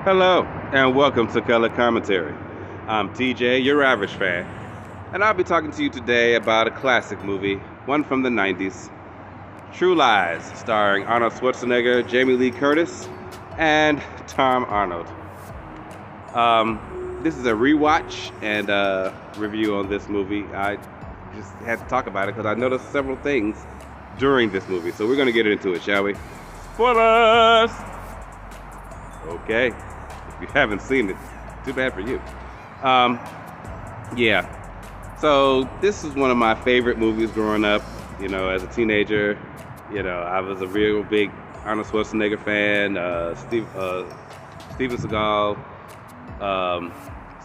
Hello, and welcome to Color Commentary. I'm TJ, your average fan, and I'll be talking to you today about a classic movie, one from the 90s, True Lies, starring Arnold Schwarzenegger, Jamie Lee Curtis, and Tom Arnold. This is a rewatch and review on this movie. I just had to talk about it because I noticed several things during this movie, so we're going to get into it, shall we? Spoilers! Okay, if you haven't seen it, too bad for you. Yeah. So this is one of my favorite movies growing up. You know, as a teenager, I was a real big Arnold Schwarzenegger fan. Steven Seagal,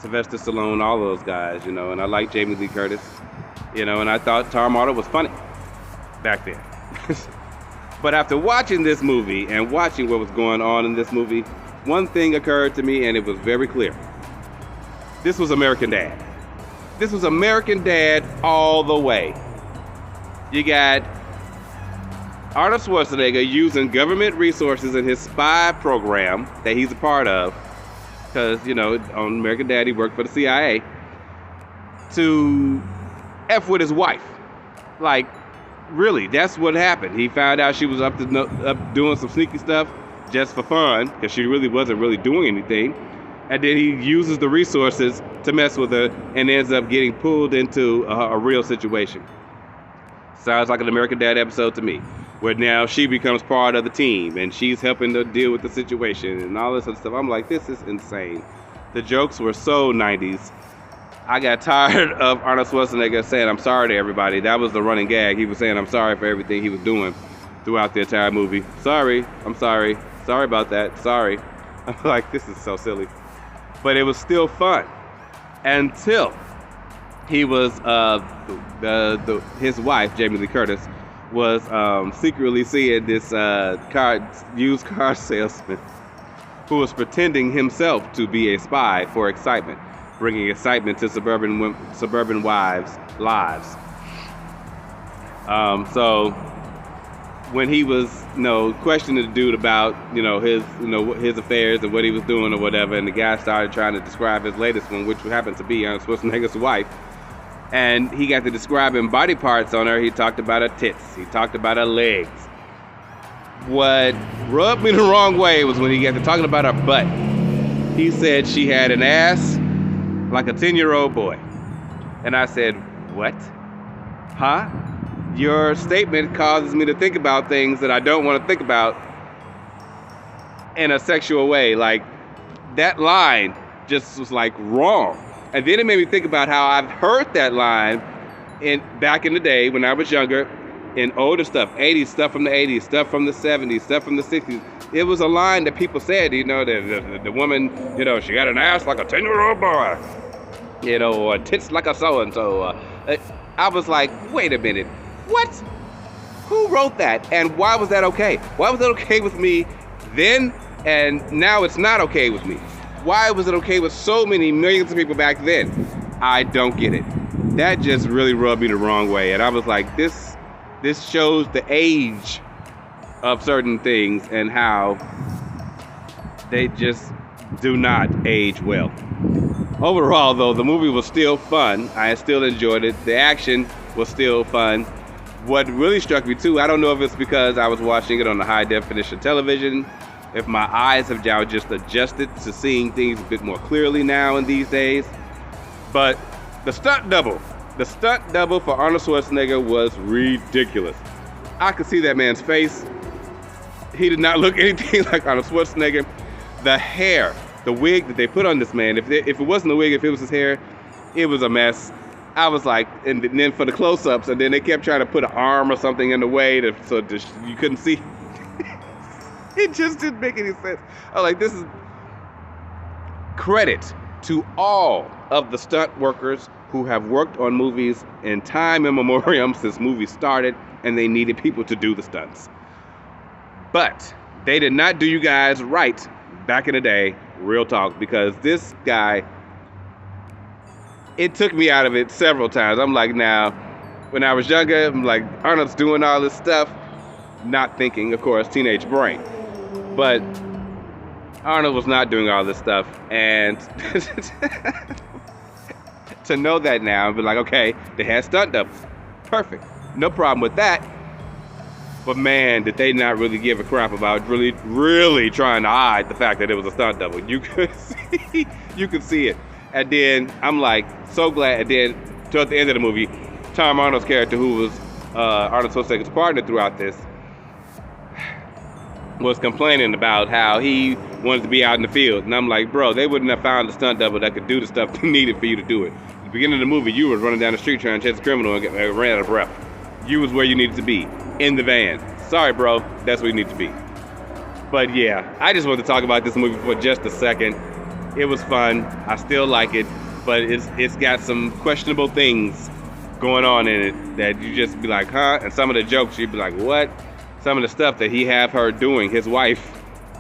Sylvester Stallone, all those guys. And I liked Jamie Lee Curtis. And I thought Tom Arnold was funny back then. But after watching this movie and watching what was going on in this movie, one thing occurred to me, and it was very clear. This was American Dad. This was American Dad all the way. You got Arnold Schwarzenegger using government resources in his spy program that he's a part of, because, on American Dad, he worked for the CIA, to F with his wife. Like, really, that's what happened. He found out she was up doing some sneaky stuff just for fun, because she really wasn't really doing anything. And then he uses the resources to mess with her and ends up getting pulled into a real situation. Sounds like an American Dad episode to me, where now she becomes part of the team and she's helping to deal with the situation and all this other stuff. I'm like, this is insane. The jokes were so 90s. I got tired of Arnold Schwarzenegger saying, "I'm sorry" to everybody. That was the running gag. He was saying, "I'm sorry" for everything he was doing throughout the entire movie. Sorry, I'm sorry. Sorry about that. Sorry. I'm like, this is so silly. But it was still fun until he was, his wife, Jamie Lee Curtis, was secretly seeing this used car salesman who was pretending himself to be a spy for excitement, bringing excitement to suburban wives' lives. So when he was, questioning the dude about, his affairs and what he was doing or whatever, and the guy started trying to describe his latest one, which happened to be Arnold Schwarzenegger's wife, and he got to describing body parts on her. He talked about her tits. He talked about her legs. What rubbed me the wrong way was when he got to talking about her butt. He said she had an ass like a 10-year-old boy. And I said, what? Huh? Your statement causes me to think about things that I don't want to think about in a sexual way. Like, that line just was like wrong. And then it made me think about how I've heard that line back in the day when I was younger, in older stuff, 80s, stuff from the 80s, stuff from the 70s, stuff from the 60s. It was a line that people said, the woman, she got an ass like a 10-year-old boy, or tits like a so-and-so. I was like, wait a minute, what? Who wrote that? And why was that okay? Why was it okay with me then, and now it's not okay with me? Why was it okay with so many millions of people back then? I don't get it. That just really rubbed me the wrong way. And I was like, this shows the age of certain things and how they just do not age well. Overall, though, the movie was still fun. I still enjoyed it. The action was still fun. What really struck me, too, I don't know if it's because I was watching it on the high-definition television, if my eyes have now just adjusted to seeing things a bit more clearly now in these days, but the stunt double for Arnold Schwarzenegger was ridiculous. I could see that man's face. He did not look anything like Arnold Schwarzenegger. The hair, the wig that they put on this man, if it wasn't a wig, if it was his hair, it was a mess. I was like, and then for the close-ups, and then they kept trying to put an arm or something in the way so you couldn't see. It just didn't make any sense. I was like, this is credit to all of the stunt workers who have worked on movies in time immemorial since movies started, and they needed people to do the stunts. But they did not do you guys right back in the day, real talk, because this guy, it took me out of it several times. I'm like, now, when I was younger, I'm like, Arnold's doing all this stuff, not thinking, of course, teenage brain. But Arnold was not doing all this stuff, and to know that now and be like, okay, they had stunt doubles. Perfect. No problem with that. But man, did they not really give a crap about really trying to hide the fact that it was a stunt double. You could see it. And then I'm like, so glad. And then toward the end of the movie, Tom Arnold's character, who was Arnold Schwarzenegger's partner throughout this, was complaining about how he wanted to be out in the field. And I'm like, bro, they wouldn't have found a stunt double that could do the stuff needed for you to do it. At the beginning of the movie, you were running down the street trying to chase a criminal and ran out of breath. You was where you needed to be, in the van. Sorry, bro, that's where you need to be. But yeah, I just wanted to talk about this movie for just a second. It was fun. I still like it, but it's got some questionable things going on in it that you just be like, huh? And some of the jokes, you'd be like, what? Some of the stuff that he have her doing, his wife,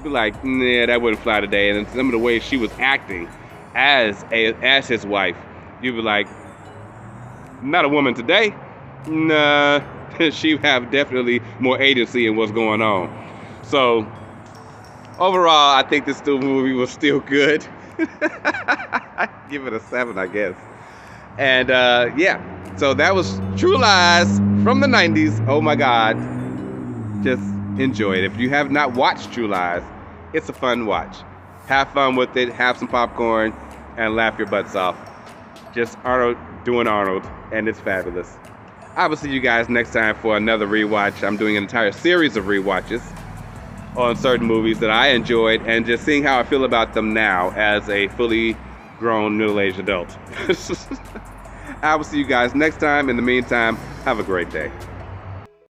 be like, nah, that wouldn't fly today. And some of the ways she was acting as his wife, you'd be like, not a woman today. Nah, she have definitely more agency in what's going on. So overall, I think this movie was still good. I'd give it a 7, I guess. And yeah, so that was True Lies from the 90s. Oh my God. Just enjoy it. If you have not watched True Lies, it's a fun watch. Have fun with it, have some popcorn, and laugh your butts off. Just Arnold doing Arnold, and it's fabulous. I will see you guys next time for another rewatch. I'm doing an entire series of rewatches on certain movies that I enjoyed, and just seeing how I feel about them now as a fully grown middle-aged adult. I will see you guys next time. In the meantime, have a great day.